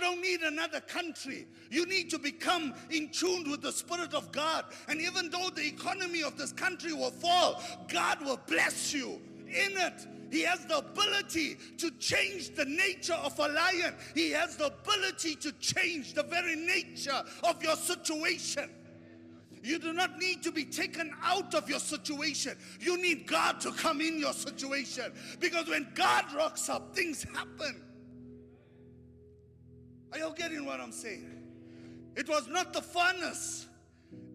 don't need another country. You need to become in tune with the Spirit of God. And even though the economy of this country will fall, God will bless you in it. He has the ability to change the nature of a lion. He has the ability to change the very nature of your situation. You do not need to be taken out of your situation. You need God to come in your situation. Because when God rocks up, things happen. Are you getting what I'm saying? It was not the furnace.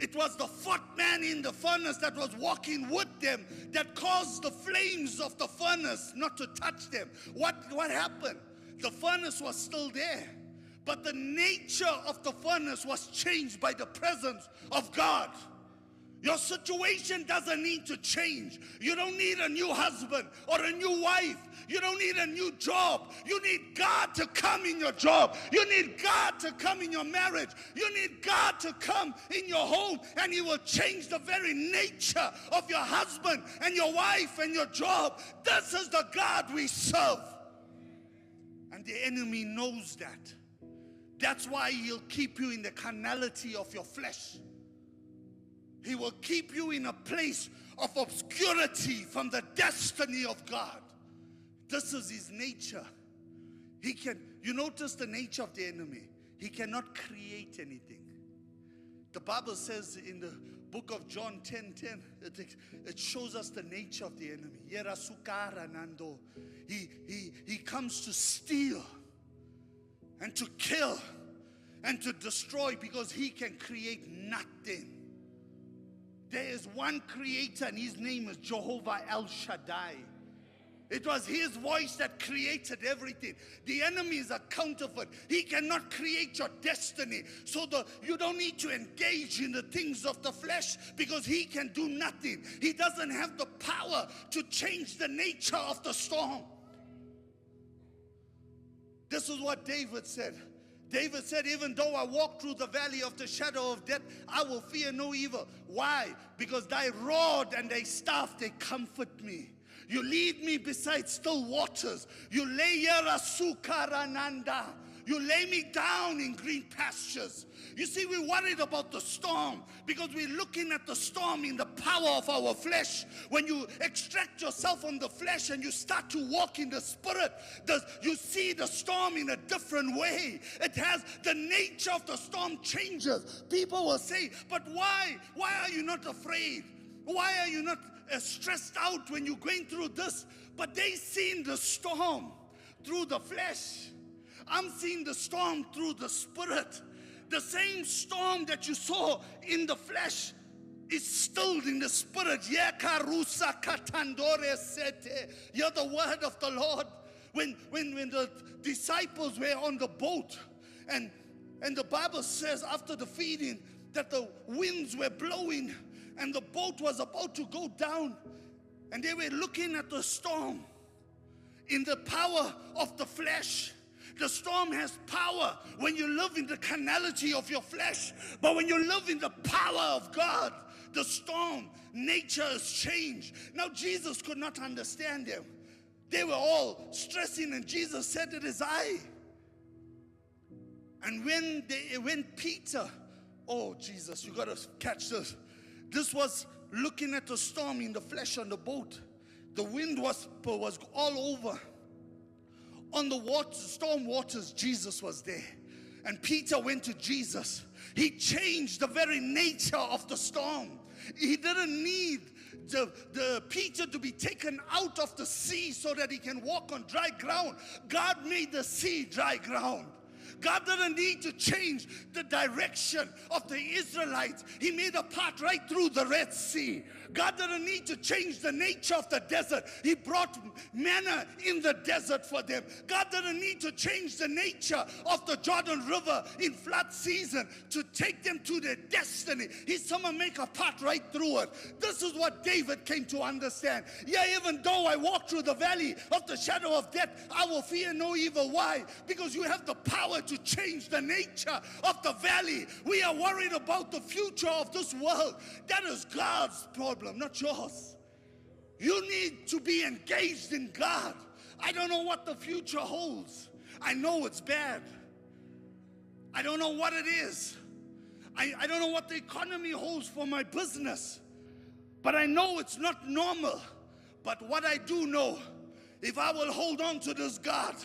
It was the fourth man in the furnace that was walking with them that caused the flames of the furnace not to touch them. What happened? The furnace was still there, but the nature of the furnace was changed by the presence of God. Your situation doesn't need to change. You don't need a new husband or a new wife. You don't need a new job. You need God to come in your job. You need God to come in your marriage. You need God to come in your home, and He will change the very nature of your husband and your wife and your job. This is the God we serve. And the enemy knows that. That's why he'll keep you in the carnality of your flesh. He will keep you in a place of obscurity from the destiny of God. This is his nature. You notice the nature of the enemy. He cannot create anything. The Bible says in the book of John 10:10, it shows us the nature of the enemy. He comes to steal and to kill and to destroy, because he can create nothing. There is one creator, and his name is Jehovah El Shaddai. It was his voice that created everything. The enemy is a counterfeit. He cannot create your destiny. So you don't need to engage in the things of the flesh, because he can do nothing. He doesn't have the power to change the nature of the storm. This is what David said. David said, even though I walk through the valley of the shadow of death, I will fear no evil. Why? Because thy rod and thy staff, they comfort me. You lead me beside still waters. You lay Yarasukarananda. You lay me down in green pastures. You see, we're worried about the storm because we're looking at the storm in the power of our flesh. When you extract yourself from the flesh and you start to walk in the Spirit, you see the storm in a different way. It has the nature of the storm changes. People will say, but why? Why are you not afraid? Why are you not stressed out when you're going through this? But they seen the storm through the flesh. I'm seeing the storm through the Spirit. The same storm that you saw in the flesh is stilled in the Spirit. Hear the word of the Lord. When the disciples were on the boat, and the Bible says after the feeding that the winds were blowing and the boat was about to go down, and they were looking at the storm in the power of the flesh. The storm has power when you live in the carnality of your flesh. But when you live in the power of God, the storm, nature is changed. Now Jesus could not understand them. They were all stressing, and Jesus said, it is I. And when Peter, oh Jesus, you got to catch this. This was looking at the storm in the flesh on the boat. The wind was all over. On the storm waters, Jesus was there. And Peter went to Jesus. He changed the very nature of the storm. He didn't need the Peter to be taken out of the sea so that he can walk on dry ground. God made the sea dry ground. God didn't need to change the direction of the Israelites. He made a path right through the Red Sea. God didn't need to change the nature of the desert. He brought manna in the desert for them. God didn't need to change the nature of the Jordan River in flood season to take them to their destiny. He's someone make a path right through it. This is what David came to understand. Yeah, even though I walk through the valley of the shadow of death, I will fear no evil. Why? Because you have the power to change the nature of the valley. We are worried about the future of this world. That is God's problem, not yours. You need to be engaged in God. I don't know what the future holds. I know it's bad. I don't know what it is. I don't know what the economy holds for my business. But I know it's not normal. But what I do know, if I will hold on to this God,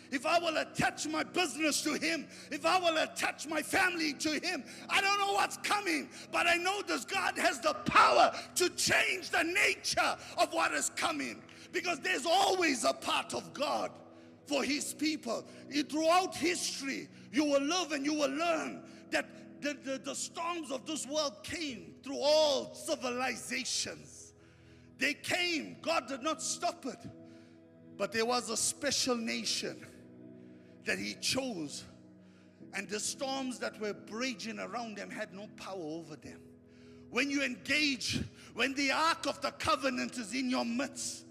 if I will attach my business to Him, if I will attach my family to Him, I don't know what's coming, but I know this God has the power to change the nature of what is coming. Because there's always a part of God for His people. Throughout history, you will live and you will learn that the storms of this world came through all civilizations. They came. God did not stop it. But there was a special nation that He chose. And the storms that were raging around them had no power over them. When you engage, when the Ark of the Covenant is in your midst,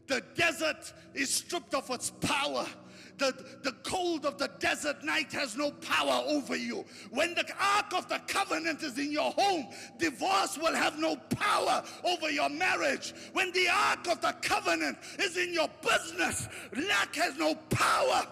the desert is stripped of its power. The cold of the desert night has no power over you. When the Ark of the Covenant is in your home, divorce will have no power over your marriage. When the Ark of the Covenant is in your business, lack has no power